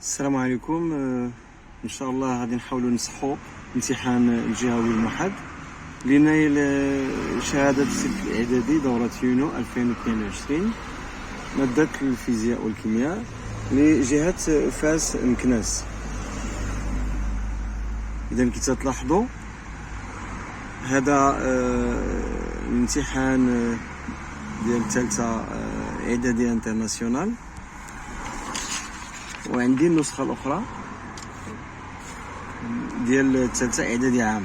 السلام عليكم. ان شاء الله غادي نحاولوا نصحوا امتحان الجهوي الموحد لنيل شهاده السلك الاعدادي دوره يونيو 2022 ماده الفيزياء والكيمياء لجهه فاس مكناس. اذا كي تلاحظوا هذا الامتحان ديال الثالثه اعدادي انترناسيونال، وعندي النسخه الاخرى ديال الثالثه اعدادي عام.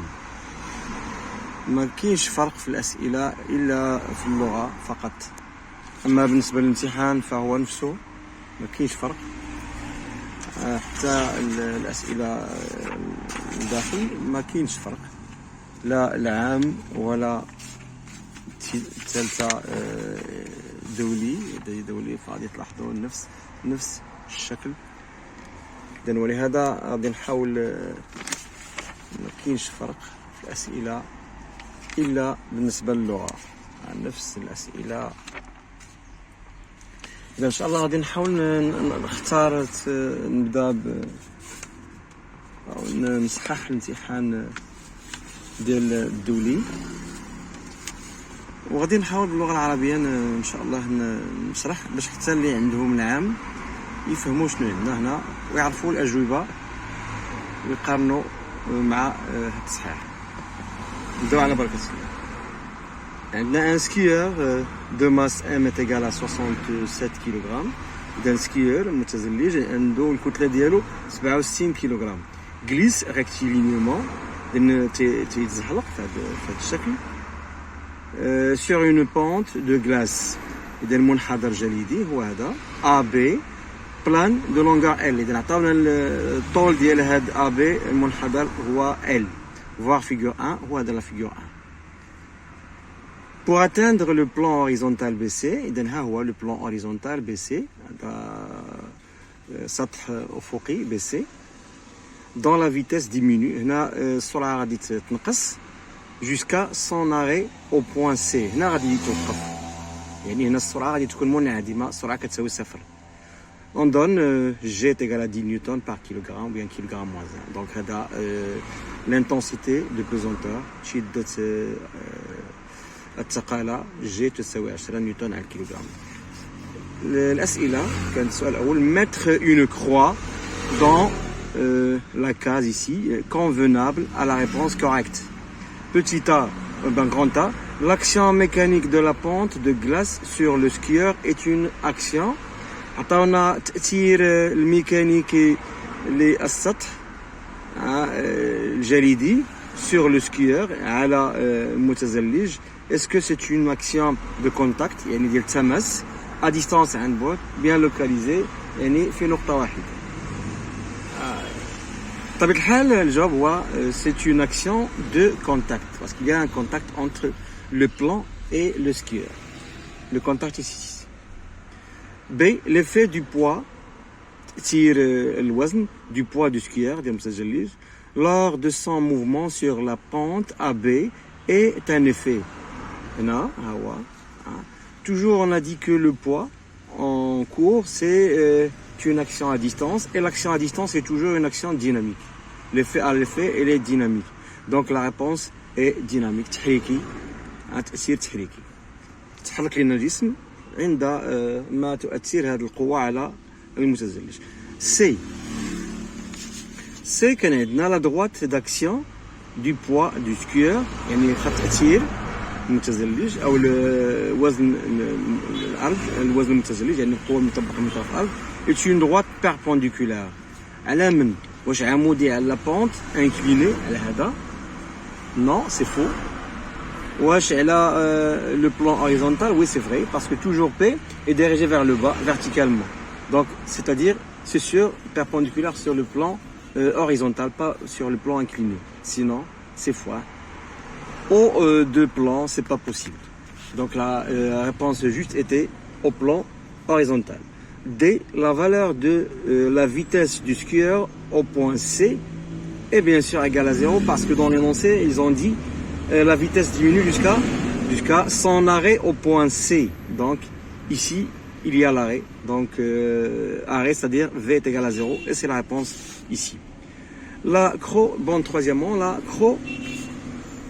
ما كاينش فرق في الاسئله الا في اللغه فقط، اما بالنسبه للامتحان فهو نفسه ما كاينش فرق. حتى الاسئله الداخل ما كاينش فرق، لا العام ولا الثالثه دولي فغادي تلاحظوا نفس الشكل. اذا ولهذا غادي نحاول ما كاينش فرق في الاسئله الا بالنسبه للغه، نفس الاسئله. اذا ان شاء الله غادي نحاول نختار نبدا او نصحح الامتحان ديال الدولي، وغادي نحاول باللغه العربيه ان شاء الله نشرح باش حتى اللي عندهم العام يفهموا شنو عندنا هنا ويعرفوا الاجوبه ويقارنوا مع هاد التصحيح. نبداو على بركه الله. عندنا ان سكيور دو ماس ام est égal à 67 كيلوغرام. اذا سكيور متزلج عنده الكتله ديالو 67 كيلوغرام. غليس ريكتيلينيومون لان تيتزحلق في هذا الشكل sur une pente de glace. اذا المنحدر جليدي هو هذا AB بلان دو لونغور L. اذا عطاونا الطول ديال هاد AB المنحدر هو L. voir figure 1 هو هذا لا figure 1. pour atteindre le plan horizontal BC. اذا ها هو le plan horizontal BC، هذا سطح افقي BC dans la vitesse diminue. هنا السرعه غادي تنقص jusqu'à son arrêt au point C. هنا غادي يتوقف، يعني هنا السرعه غادي تكون منعدمه، السرعه كتساوي صفر. on donne G est égal à 10 newtons par kilogramme ou bien kilogramme moins 1. donc هذا l'intensité de pesanteur شدة الثقالة G تساوي 10 نيوتن على الكيلوغرام. الأسئلة كان السؤال الأول mettre une croix dans la case ici convenable à la réponse correcte. Petit a, grand A, l'action mécanique de la pente de glace sur le skieur est une action. عطاونا تأثير الميكانيكي للسطح الجليدي sur le skieur على المتزلج. est-ce que c'est une action de contact يعني ديال التماس à distance عن بعد bien localisé يعني في نقطة واحدة؟ بطبيعة الحال الجواب هو c'est une action de contact parce qu'il y a un contact entre le plan et le skieur. le contact ici. B l'effet du poids تأثير الوزن du poids du skieur ديال المتزلج lors de son mouvement sur la pente AB est un effet. هنا ها هو toujours on a dit que le poids en cours c'est une action à distance et l'action à distance est toujours une action dynamique. l'effet à l'effet elle est dynamique, donc la réponse est dynamique. تحريكي، تأثير تحريكي، تحرك لنا الجسم عند ما تؤثر هذه القوة على المتزلج. C كان عندنا لا droite d'action du poids du skieur يعني خط تأثير المتزلج أو الوزن الأرض، الوزن المتزلج يعني القوة المطبقة من طرف الأرض est une droite perpendiculaire. على من؟ واش عمودي على لا بونت انكليني على هذا؟ non c'est faux. واش على le plan horizontal؟ oui c'est vrai parce que toujours P est dirigé vers le bas verticalement, donc c'est-à-dire c'est sûr perpendiculaire sur le plan horizontal, pas sur le plan incliné, sinon c'est faux. Aux deux plans c'est pas possible, donc la réponse juste était au plan horizontal. D la valeur de la vitesse du skieur au point C est bien sûr égale à 0 parce que dans l'énoncé ils ont dit la vitesse diminue jusqu'à son arrêt au point C. Donc ici il y a l'arrêt. Donc, arrêt, c'est-à-dire V est égal à 0. Et c'est la réponse ici. La troisièmement, la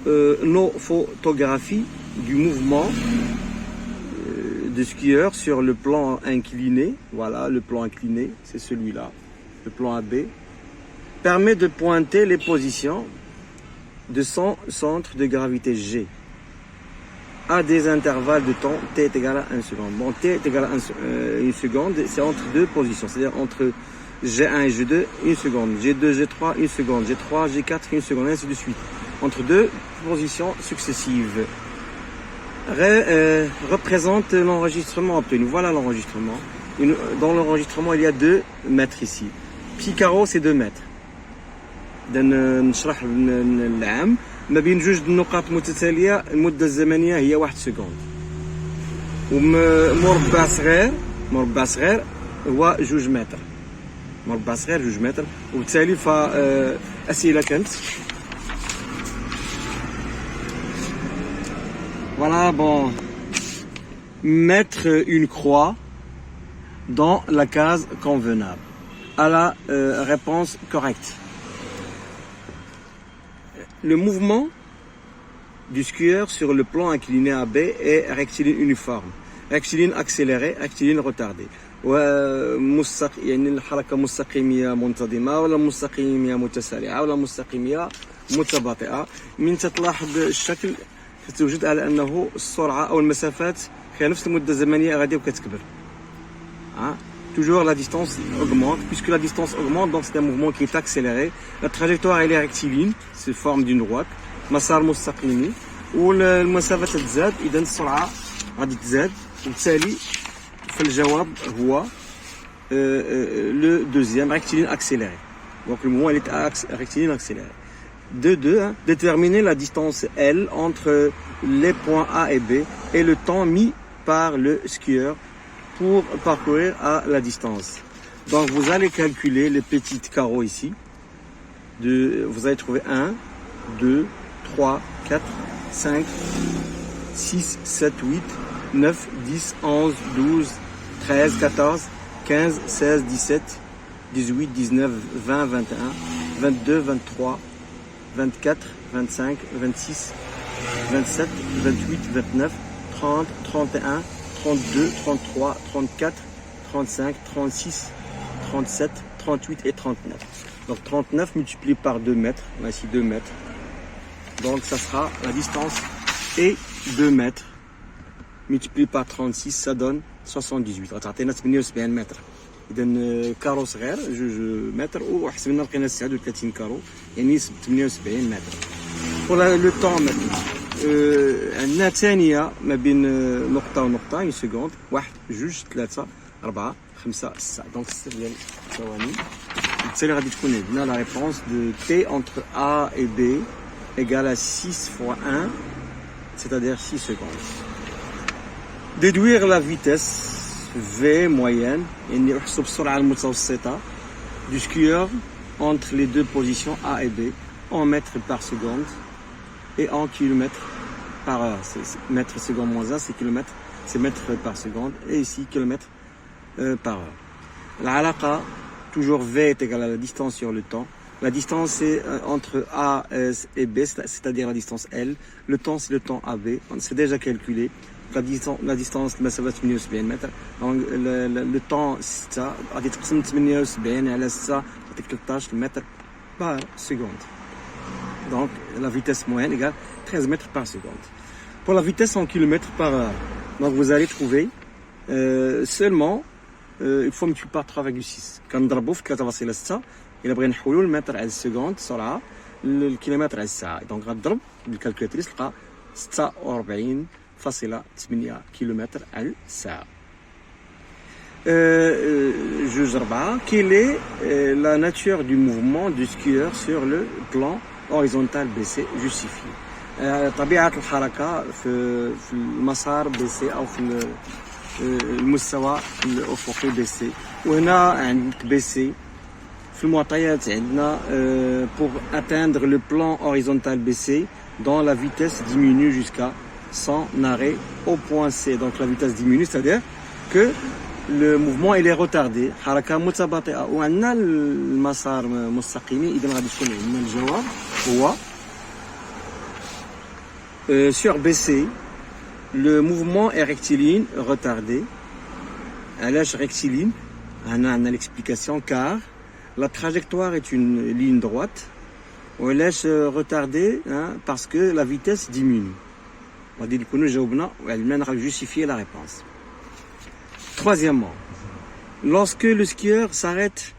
chronophotographie du mouvement de skieur sur le plan incliné. Voilà, le plan incliné, c'est celui-là, le plan AB, permet de pointer les positions de son centre de gravité G à des intervalles de temps t est égal à 1 seconde. Bon, t est égal à 1 seconde, c'est entre deux positions, c'est-à-dire entre G1 et G2, 1 seconde, G2, G3, 1 seconde, G3, G4, 1 seconde, et ainsi de suite. Entre deux positions successives. Représente l'enregistrement obtenu. Voilà l'enregistrement. Dans l'enregistrement, il y a 2 mètres ici. Picaro, c'est 2 mètres. نشرح العام ما بين جوج النقاط متتاليه المده الزمنيه هي 1 سكوند ومربع صغير هو 2 متر مربع صغير 2 متر وبالتالي فاسئله كانت voilà bon mettre une croix dans la case convenable à la réponse correcte. Le mouvement du skieur sur le plan incliné AB est rectiligne uniforme, rectiligne accéléré, rectiligne retardé. يعني الحركة مستقيمية منتظمة ولا مستقيمية متسارعة ولا مستقيمية متباطئة. من تلاحظ الشكل تتوجد على أنه السرعة أو المسافات في نفس المدة الزمنية غادي وكتكبر. Toujours la distance augmente, puisque la distance augmente, donc c'est un mouvement qui est accéléré. La trajectoire elle est rectiligne, c'est forme d'une droite. مسار مستقيمي والمسافة تتزاد، إذا السرعة غادي تزاد، وبالتالي فالجواب هو le deuxième rectiligne accéléré. Donc le mouvement est rectiligne accéléré. 2. Déterminer la distance L entre les points A et B et le temps mis par le skieur pour parcourir à la distance. Donc vous allez calculer les petits carreaux ici. Vous allez trouver 1, 2, 3, 4, 5, 6, 7, 8, 9, 10, 11, 12, 13, 14, 15, 16, 17, 18, 19, 20, 21, 22, 23, 24, 25, 26, 27, 28, 29, 30, 31, 32, 33, 34, 35, 36, 37, 38 et 39. Donc 39 multiplié par 2 mètres, on a ici 2 mètres. Donc ça sera la distance et 2 mètres multiplié par 36, ça donne 78. غتعطينا 78 متر. إذا كارو صغير 2 متر وحسبنا لقينا 39 كارو يعني 78 متر. Pour le temps maintenant. عندنا ثانية ما بين نقطة ونقطة 1 سكوند 1 2 3 4 5 6 دونك 6 ديال الثواني. بالتالي غادي تكون عندنا la réponse de T entre A et B égale à 6 fois 1, c'est-à-dire 6 secondes. Déduire la vitesse V moyenne يعني احسب السرعة المتوسطة du skieur entre les deux positions A et B en mètres par seconde et en kilomètres par heure. C'est mètre seconde moins 1, c'est kilomètre, c'est mètre par seconde, et ici kilomètre par heure. L'alaqa, toujours V est égal à la distance sur le temps. La distance c'est entre A et B, c'est-à-dire la distance L. Le temps c'est le temps AB, c'est déjà calculé. La distance المسافة 78 متر. Donc le temps 6 غادي تقسم 78 على 6 تعطيك 13 متر par seconde. Donc la vitesse moyenne égale 13 mètres par seconde. Pour la vitesse en kilomètres par heure, donc vous allez trouver seulement il faut multiplier par 3,6. كنضربوا في 3.6 إلا بغينا نحولوا المتر على السكوند سرعة للكيلومتر على الساعة. دونك غتضرب بالكالكولاتريس تلقى 46.8 كيلومتر على الساعة. جوج 4. Quelle est la nature du mouvement du skieur sur le plan horizontal BC justifié. طبيعة الحركة في المسار BC أو في المستوى الأفقي BC. وهنا عندك BC في المعطيات عندنا pour atteindre le plan horizontal BC dont la vitesse diminue jusqu'à son arrêt au point C. Donc la vitesse diminue, c'est-à-dire que le mouvement il est retardé حركة متباطئة وعندنا المسار مستقيمي إذا غادي تكون عندنا الجواب هو sur BC le mouvement est rectiligne retardé علاش rectiligne عندنا l'explication car la trajectoire est une ligne droite وعلاش retardé parce que la vitesse diminue غادي نكونوا جاوبنا وعلمنا نقدر justifier la réponse. Troisièmement, lorsque le skieur s'arrête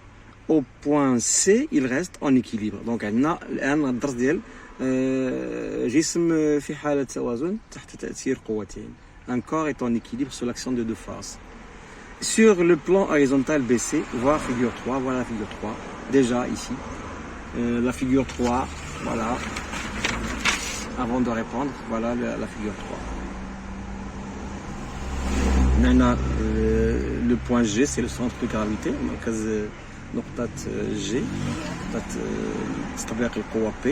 au point C, il reste en équilibre. Donc, الآن الدرس ديال جسم في حالة توازن تحت تأثير قوتين. Un corps est en équilibre sur l'action de deux forces. Sur le plan horizontal BC, voir figure 3, voilà la figure 3. Déjà ici, la figure 3, voilà. Avant de répondre, voilà la figure 3. Maintenant, le point G, c'est le centre de gravité. مركز نقطة G نقطة استطلاق القوة P.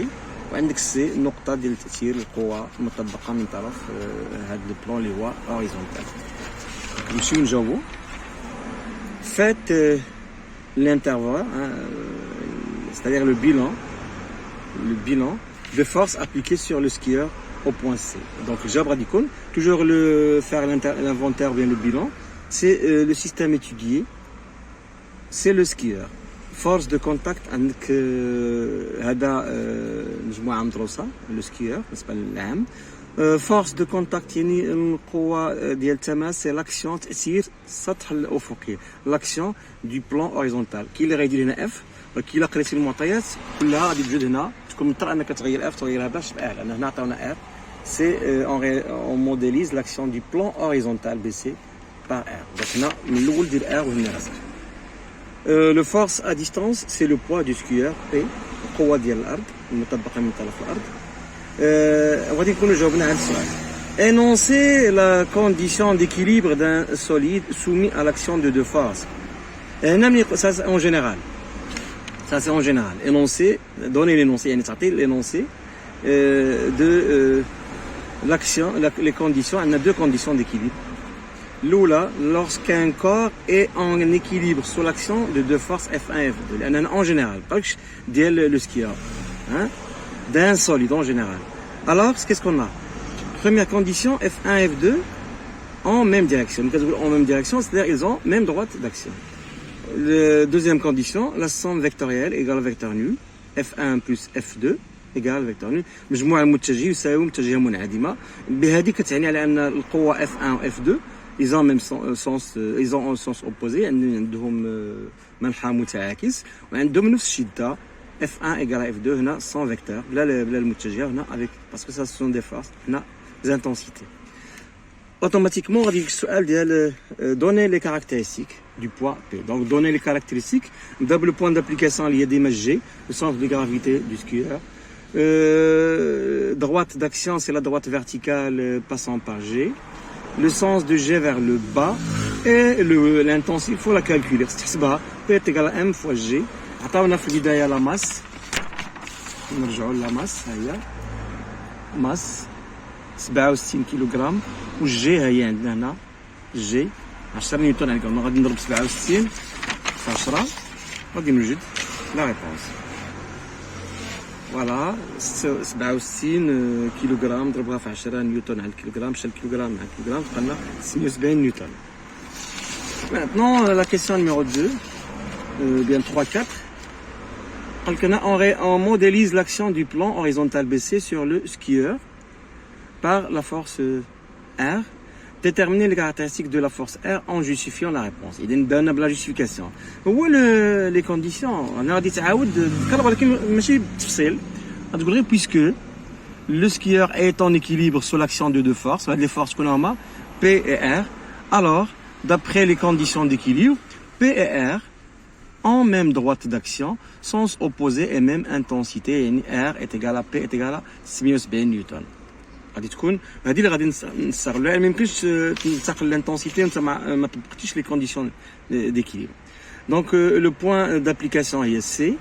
وعندك سي النقطة ديال تأثير القوة المطبقة من طرف هذا البلان اللي هو هوريزونتال. نمشيو نجاوبو. Faites l'intervalle, c'est-à-dire le bilan de force appliquée sur le skieur au point C. Donc, Jab Radikon, toujours faire l'inventaire, bien le bilan, c'est le système étudié, c'est le skieur. Force de contact avec le skieur, c'est pas l'âme. Force de contact يعني القوة ديال التماس c'est l'action تأثير السطح الأفقي l'action du plan horizontal كي اللي غيدير هنا اف كي الا قريتي المعطيات كلها غادي توجد هنا تكون مضطر انك تغير اف تغيرها باش تبقى لان هنا عطاونا ار سي on modélise l'action du plan horizontal BC par R. Donc هنا من الأول دير R وهنا راسك. Le force à distance c'est le poids du skieur P القوة ديال الأرض المطبقة من طرف الأرض. غادي نكونوا جاوبنا على السؤال. Énoncer la condition d'équilibre d'un solide soumis à l'action de deux forces. Ça c'est en général. Ça c'est en général. Énoncer, donner l'énoncé, يعني تعطي l'énoncé de l'action, les conditions. On a deux conditions d'équilibre. L'oula, lorsqu'un corps est en équilibre sous l'action de deux forces F1 et F2. En général, pas que le skieur. Hein? D'un solide en général. Alors, qu'est-ce qu'on a? Première condition, F1 et F2 en même direction. En même direction, c'est-à-dire ils ont même droite d'action. Deuxième condition, la somme vectorielle égale vecteur nul. F1 plus F2 égale vecteur nul. مجموع المتجه يساوي متجه منعدمة. بهذه كتعني على أن القوة F1 و F2 ils ont même sens, ils ont un sens opposé. عندهم منحى متعاكس وعندهم نفس الشدة. F1 égale à F2 هنا sans vecteur بلا المتجه هنا avec parce que ça ce sont des forces هنا des intensités. Automatiquement غادي يجيك السؤال ديال donner les caractéristiques du poids P. Donc donner les caractéristiques. D'abord le point d'application il y a des G, le centre de gravité du skieur. Droite d'action c'est la droite verticale passant par G. Le sens de G vers le bas et l'intensité il faut la calculer. تحسبها P est égal à M fois G. عطاونا في البداية لا ماس نرجعوا لا ماس هيا ماس 67 كيلوغرام والجي هي عندنا هنا جي 10 نيوتن يعني كنا غادي نضرب 67 في 10 غادي نوجد لا ريبونس فوالا 67 كيلوغرام ضربها في 10 نيوتن على الكيلوغرام مشى الكيلوغرام مع الكيلوغرام بقى لنا 76 نيوتن. Maintenant la question numéro 2 bien 3-4 on modélise l'action du plan horizontal BC sur le skieur par la force R. Déterminer les caractéristiques de la force R en justifiant la réponse. Il donne la justification. Où les conditions? On a dit puisque le skieur est en équilibre sur l'action de deux forces, les forces qu'on a, P et R, alors d'après les conditions d'équilibre, P et R en même droite d'action, sens opposé et même intensité, R est égal à P est égal à 77 newton. غادي تكون هذه اللي غادي نستغلوها ما يمكنش تنتقل l'intensité وانت ما طبقتيش les conditions d'équilibre. Donc le point d'application est C.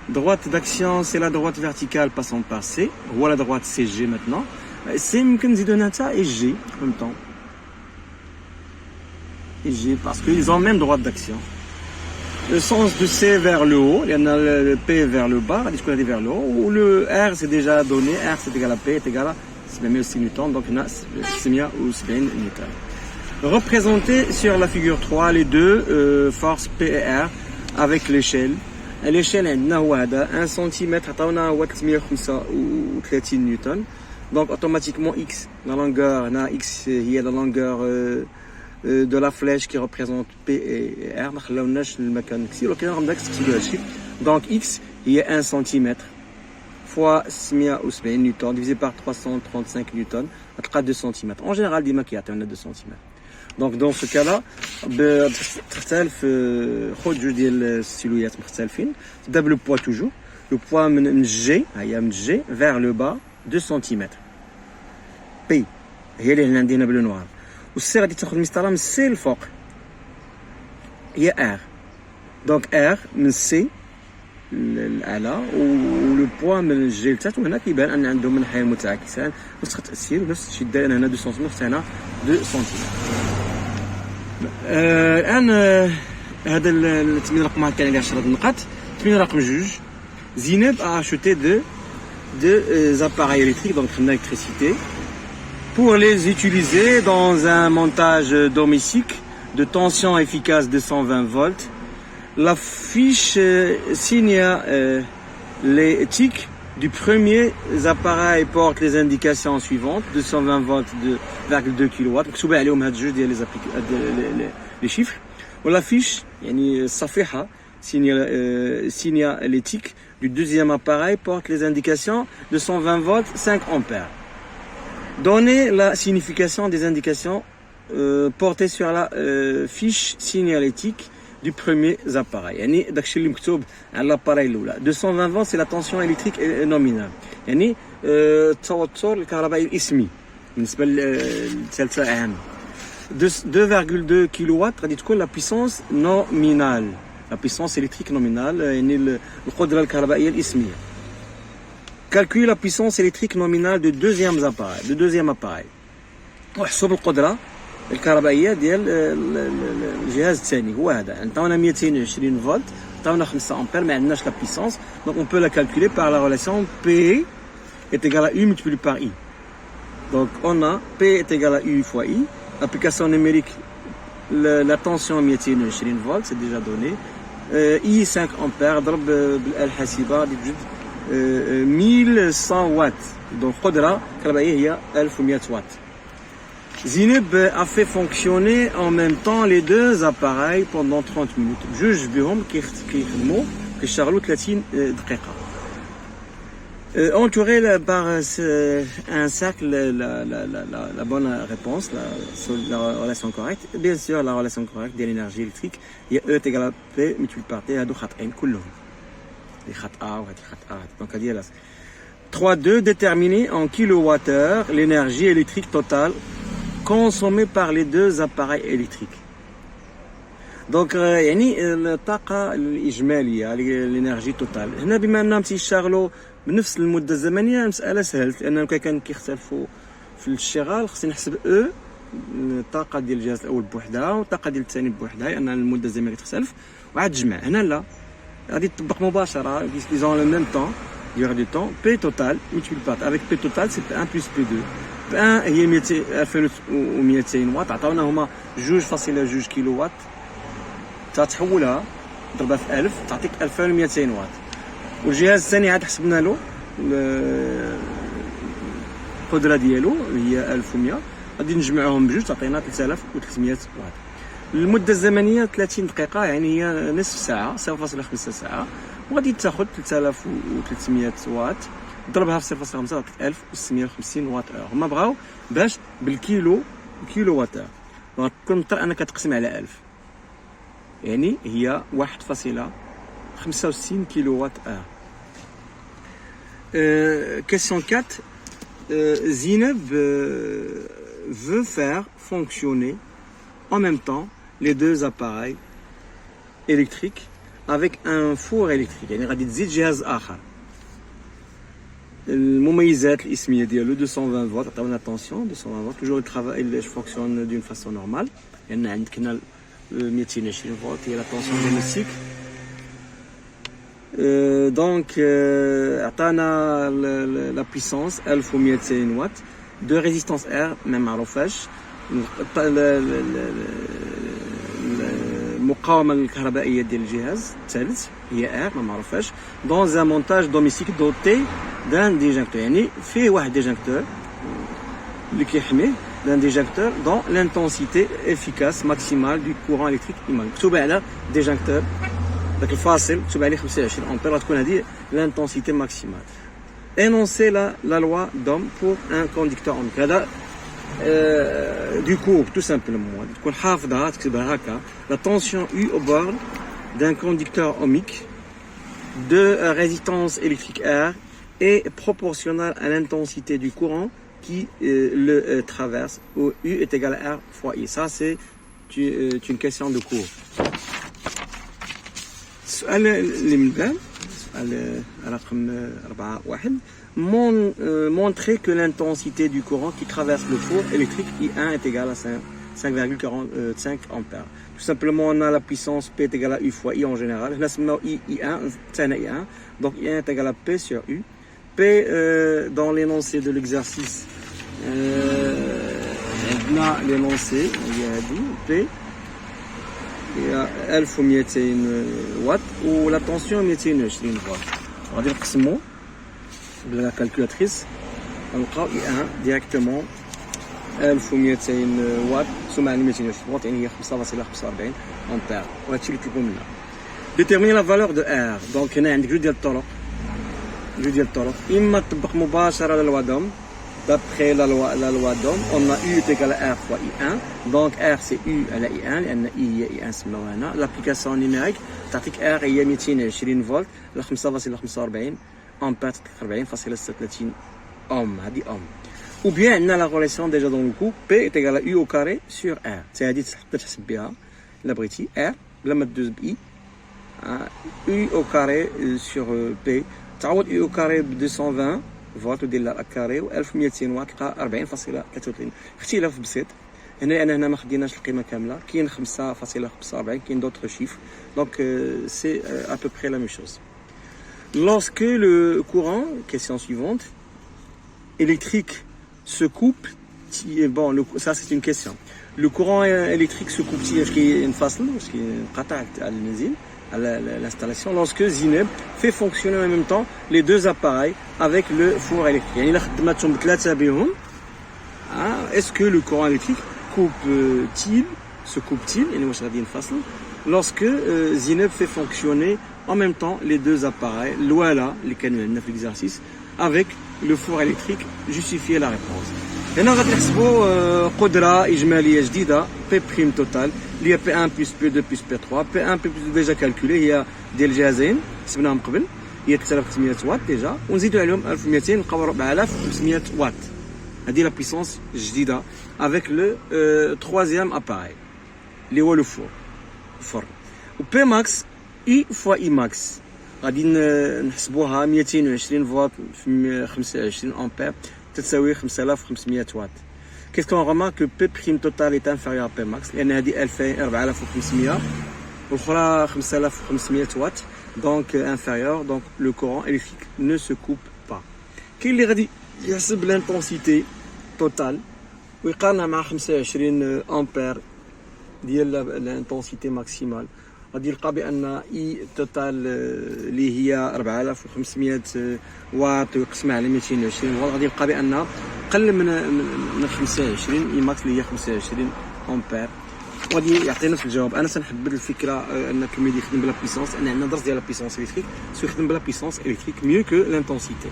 Droite d'action c'est la droite verticale passant par C. Voilà la droite CG maintenant. C يمكن نزيدو هنا حتى et G en même temps. et G parce qu'ils ont le même droit d'action. Le sens de C vers le haut, il y en a le P vers le bas, il vers le haut, ou le R c'est déjà donné, R c'est égal à P est égal à 6 newtons, donc il y en a 6 ou 7 newtons. Représenter sur la figure 3 les deux forces P et R avec l'échelle. L'échelle عندنا هو هذا 1 cm عطاونا هو 335 نيوتن. Donc automatiquement X, la longueur, X il y a la longueur de la flèche qui représente P et R. Donc X il y a 1 cm fois 670 newtons divisé par 335 newtons, à 2 cm. En général, ديما كيعطيونا 2 cm. Donc dans ce cas-là, تختلف خد جوج ديال السيلويات مختلفين. تبدا le poids toujours. Le poids من G, هي من G vers le bas 2 cm. P هي اللي هنا عندنا بلو نوار. والسي غادي تاخذ المسطره من C الفوق. هي R. Donc R من C الاعلى ولو بوا من الجي لتحت. وهنا كيبان ان عندهم منحين متعاكسان نفس التاثير ونفس الشيء داير هنا 2 سنتيمتر حتى هنا 2 سنتيمتر. الان هذا التمرين رقم كان عليه 10 نقاط. التمرين رقم 2 زينب a acheté deux appareils électriques donc une électricité pour les utiliser dans un montage domestique de tension efficace de 120 volts. La fiche signe les tics du premier appareil porte les indications suivantes 220 volts de 2 kW. مكتوب عليهم هاد جوج ديال les chiffres. ولا fiche يعني الصفيحة signe les tics du deuxième appareil porte les indications de 120 volts 5 ampères. Donnez la signification des indications portées sur la fiche signalétique du premier appareil. يعني داكشي اللي مكتوب على الاباريل الاولى 220 فولت سي لا طونسيون الكتريك نومينال يعني التوتر الكهربائي الاسمي بالنسبه للثالثه عام 2,2 كيلووات غادي تكون لا بيسونس نومينال لا بيسونس الكتريك نومينال يعني القدره الكهربائيه الاسميه. Calcule la puissance électrique nominale du deuxième appareil. واحسب القدره الكهربائيه ديال الجهاز الثاني هو هذا. عطاونا 220 فولت عطاونا 5 امبير ما عندناش لا بيسونس دونك اون بو لا كالكولي par la relation P est égal à U multiplié par I. Donc on a P est égal à U fois I. Application numérique la tension 220 volts c'est déjà donné. I 5 ampères ضرب بالحاسبه دي بجد 1100 واtt. Donc القدره الكهربائيه هي 1100 واtt. Zineb a fait fonctionner en même temps les deux appareils pendant 30 minutes. جوج بهم كيخدموا كيشتغلوا 30 دقيقة. Entouré par un cercle la bonne réponse, la relation correcte. Bien sûr la relation correcte de l'énergie électrique هي E est égal à P multiplié par T. هادو خطأين كلهم. هادي خطأ وهادي خطأ. Donc هادي 3.2 déterminer en kilowattheure l'énergie électrique totale consommé par les deux appareils électriques. Donc يعني الطاقة الإجمالية الإنرجي توتال هنا بما أنهم تيشتغلوا بنفس المدة الزمنية المسألة سهلت لأنهم كان كيختلفوا في الاشتغال خصني نحسب الطاقة ديال الجهاز الأول بوحدها والطاقة ديال الثاني بوحدها لأن المدة الزمنية تختلف وعاد تجمع. هنا لا غادي تطبق مباشرة ils ont le même temps durée du temps P total multiplié par avec P total c'est P1 plus P2. P1 هي 2200 واط عطاونا هما 2.2 كيلو واط تتحولها ضربها في 1000 تعطيك 2200 واط. والجهاز الثاني عاد حسبنا له القدره ديالو هي 1100 غادي نجمعوهم بجوج تعطينا 3300 واط. المده الزمنيه 30 دقيقه يعني هي نصف ساعه 0.5 ساعه وغادي تاخذ 3300 واط ضربها في 0.5 تعطيك 1650 واط اور. هما بغاو باش بالكيلو وات اور كل مضطر انك تقسم على 1000 يعني هي 1.65 كيلو وات اور. Question 4 Zineb veut faire fonctionner en même temps les deux appareils électriques avec un four électrique يعني غادي تزيد جهاز آخر. المميزات الاسميه ديالو 220 فولت عطاونا طونسيون 220 فولت toujours le travail fonctionne d'une façon normale لان عندك هنا 220 فولت هي لا طونسيون ديميستيك. دونك عطانا لا بويسونس 1200 واط دو ريزيستانس ار ما معروفاش، المقاومه الكهربائيه ديال الجهاز الثالث هي ار ما معروفاش. دون ان مونتاج دوميستيك دوتي دان ديجاكتور، يعني فيه واحد ديجاكتور اللي كيحميه d'un déjecteur dont l'intensité efficace maximale du courant électrique immense. مكتوبة على déjecteur داك الفاصل مكتوب عليه 25 أمبير، غتكون هذه l'intensité maximale. Énoncer la loi d'Ohm pour un conducteur ohmique. هذا du coup tout simplement تكون حافظها تكتبها هكا. La tension U au bord d'un conducteur ohmique de résistance électrique R est proportionnelle à l'intensité du courant qui le traverse, où U est égal à R fois I. Ça, c'est une question de cours. السؤال اللي من بعد السؤال رقم 4 montrer que l'intensité du courant qui traverse le four électrique I1 est égale à 5,45 ampères. Tout simplement, on a la puissance P est égale à U fois I en général. Là, c'est I1, I1. Donc I1 est égal à P sur U. P dans l'énoncé de l'exercice, عندنا l'énoncé هي هذه P هي 1200 واط ولا طونسيون 220 فولت. غادي نقسمو بلا كالكولاتريس غنلقاو I1 ديريكتومون 1200 واط مقسومة على 220 فولت، يعني هي 5.45 امبير، وهادشي اللي كيكون لنا. Déterminer la valeur de R. Donc هنا عندك جوج ديال الطرق، إما تطبق مباشرة la loi d'Ohm. D'après la loi d'Ohm, on a U est égal à R fois I1. Donc R c'est U à la I1 لأن I هي I1 سموها هنا. L'application numérique تعطيك R هي 220 فولت ل 5.45 أمبير، 40.36 أوم، هذه أوم. Ou bien عندنا la relation déjà dans le coup P est égal à U au carré sur R. C'est هذه تقدر تحسب بها إلا بغيتي R بلا ما تدوز ب I. U au carré sur P تعوض U au carré ب 220 فولت ودير لها كاري و 1200 واط تلقى 40.33. اختلاف بسيط هنا ما خديناش القيمه كامله، كاين 5.45 كاين دوطخ شيف. دونك سي à peu près la même chose. Lorsque le courant, question suivante, électrique se coupe, bon ça c'est une question. Le courant électrique se coupe واش كينفصل واش كينقطع على النزيل à l'installation lorsque Zineb fait fonctionner en même temps les deux appareils avec le four électrique. يعني إلا خدمتهم بثلاثة بهم est-ce que le courant électrique se coupe-t-il يعني واش غادي ينفصل lorsque Zineb fait fonctionner en même temps les deux appareils الوالا اللي كان عندنا في l'exercice avec le four électrique. Justifier la réponse. هنا غادي نحسبوا قدرة إجمالية جديدة P prime total اللي هي P1 plus P2 plus P3. P1 P2 déjà calculé هي ديال الجهازين حسبناهم قبل هي 3500 واط ديجا، ونزيدوا عليهم 1200 نلقاو 4500 واط. هذه لا بويسونس جديدة avec le troisième appareil اللي هو لو فور. و P max I fois I max غادي نحسبوها 220 فولت في 25 امبير تساوي 5500 واط. Qu'est-ce qu'on remarque que P prime total est inférieur à P max لأن هذه 4500 والأخرى 5500 واط donc inférieur, donc le courant électrique ne se coupe pas. كاين اللي غادي يحسب l'intensité totale ويقارنها مع 25 امبير ديال l'intensité maximale، غادي يلقى بان اي توتال اللي هي 4500 واط ويقسمها على 220 فولت غادي يلقى بان قل من 25 اي ماكس اللي هي 25 امبير، وغادي يعطي نفس الجواب. انا سنحبد الفكره ان التلميذ يخدم بلا بيسونس، لان عندنا درس ديال لا بيسونس الكتريك سو يخدم بلا بيسونس الكتريك mieux que l'intensité.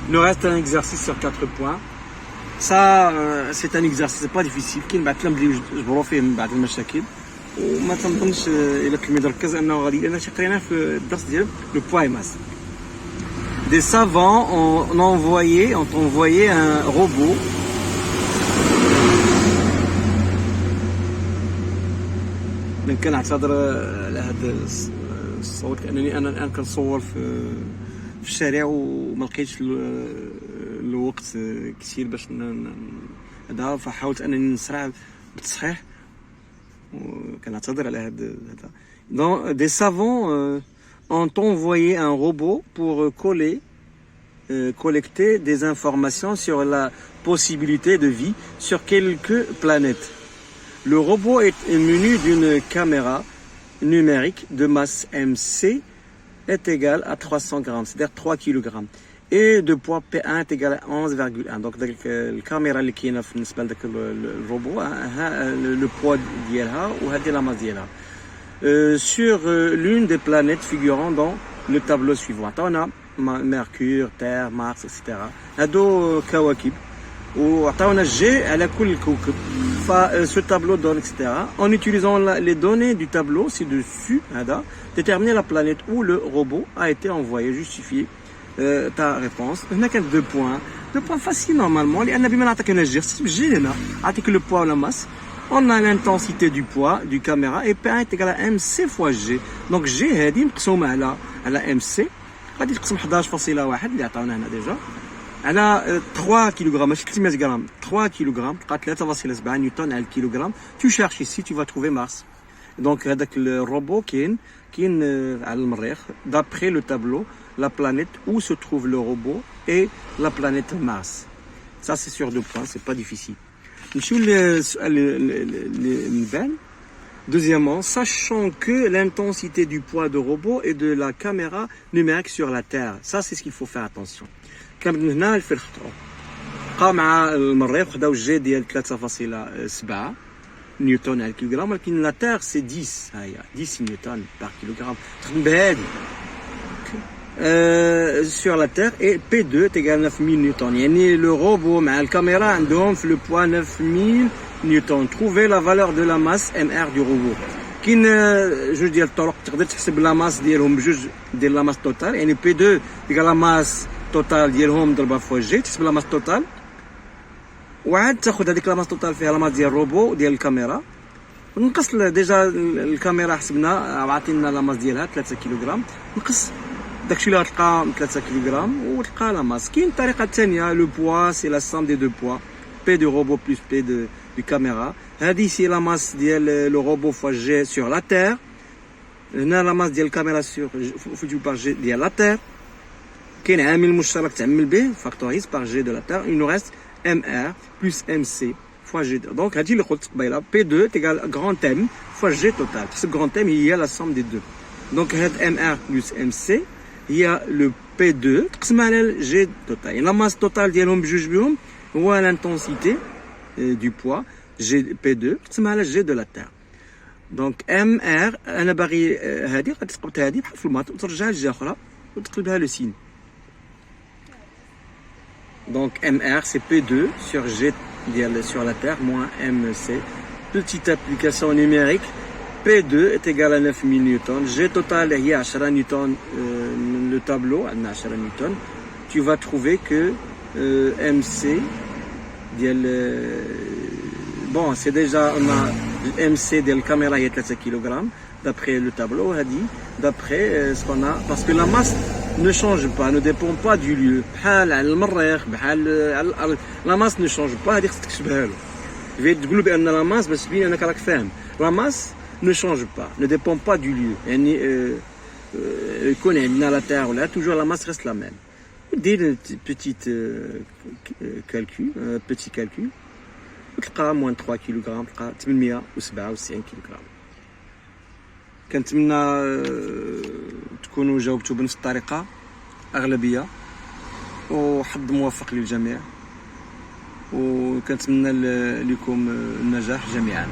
Il nous reste un exercice sur 4 points. Ça c'est un exercice c'est pas difficile، كاين بعض الكلام اللي جبروا فيه من بعض المشاكل وما تنظنش الى التلميذ ركز انه غادي، لان شي قريناه في الدرس ديال لو بوا ماس. Des savants ont envoyé un robot كنعتذر على هذا الصوت لانني انا الان كنصور في الشارع وما لقيتش الوقت كثير باش هذا، فحاولت انني نسرع بالتصحيح Donc, des savants ont envoyé un robot pour collecter des informations sur la possibilité de vie sur quelques planètes. Le robot est muni d'une caméra numérique de masse MC est égale à 300 grammes, c'est-à-dire 3 kg. Et de poids P1 est égal à 11,1. Donc, la caméra qui est dans le robot, le poids d'ILA ou la masse d'ILA. Sur l'une des planètes figurant dans le tableau suivant. On a Mercure, Terre, Mars, etc. هادو كواكب وعطاونا G على كل كوكب. Ce tableau donne, etc. En utilisant les données du tableau ci-dessus, déterminer la planète où le robot a été envoyé, justifier ta réponse. هنا كان 2 points. 2 points faciles normalement. لأن بما نعطيك هنا G هنا أعطيك le poids ou la masse. On a l'intensité du poids du caméra et P1 est égal à MC fois G. Donc G هذه مقسومة على MC. غادي تقسم 11.1 اللي عطاونا هنا ديجا. على 3 kg ماشي 300 غرام. 3 kg تلقى 3.7 نيوتن على الكيلوغرام. Tu cherches ici, tu vas trouver Mars. Donc هذاك الروبو كاين على المريخ d'après le tableau la planète où se trouve le robot et la planète Mars. Ça c'est sur 2 points, c'est pas difficile. Deuxièmement, sachant que l'intensité du poids de robot et de la caméra numérique sur la Terre. Ça, c'est ce qu'il faut faire attention. كان هنا الفرق بقى مع المريخ خداو الجي ديال 3.7 نيوتن على الكيلوغرام ولكن لا تير سي 10 ها هي 10 نيوتن بار كيلوغرام تخدم بهادي sur la Terre et P2 est égal à 9000 newtons. يعني le robot مع الكاميرا عندهم في le poids 9000 newtons. Trouver la valeur de la masse MR du robot. كاين جوج ديال الطرق تقدر تحسب لا ماس ديالهم بجوج ديال لا ماس توتال يعني P2 ديال لا ماس توتال ديالهم ضربها فوا جي تحسب لا ماس توتال وعاد تاخذ هذيك لا ماس توتال فيها لا ماس ديال الروبو ديال الكاميرا نقص ديجا الكاميرا حسبنا عطينا لا ماس ديالها 3 كيلوغرام نقص داكشي اللي غتلقى 3 كيلوغرام وتلقى لا ماس. كاين الطريقه الثانيه لو بوا سي لا سام دي 2 بوا بي دو روبو بلس بي دو كاميرا. هذه سي لا ماس ديال لو روبو فوا جي سور لا تير. هنا لا ماس ديال الكاميرا سور فوتو بار جي ديال لا تير. كاين عامل مشترك تعمل به فاكتوريز بار جي دو لا تير. il nous reste MR plus MC fois G. Donc هذه اللي قلت قبيله P2 تيغال grand M fois G total. Ce grand M هي la somme des deux. Donc هاد MR plus MC هي le P2 تقسم على G total. La masse totale ديالهم بجوج بهم هو l'intensité du poids P2 تقسم على G de la Terre. Donc MR انا باغي هذه غادي تقبط هذه بحال في المات وترجع لجهه اخرى وتقلبها لو سين. Donc MR c'est P2 sur G sur la Terre moins MC. Petite application numérique. P2 est égal à 9000 newtons. G total est à 10 newtons. Le tableau à 10 newtons. Tu vas trouver que MC bon c'est déjà on a MC de la caméra est 3 kg d'après le tableau d'après ce qu'on a parce que la masse ne change pas, ne dépend pas du lieu. بحال على المريخ بحال على الارض la masse ne change pas. هذيك خصك تشبهها له. تقول بان la masse باش تبين انك راك فاهم. La masse ne change pas, ne dépend pas du lieu. يعني يكون عندنا la terre ولا toujours la masse reste la même. دير petite calcul petit calcul وتلقى moins 3 كيلو تلقى 897 كيلو. كنتمنى تكونوا جاوبتوا بنفس الطريقه اغلبيه وحظ موفق للجميع وكنتمنى لكم النجاح جميعا.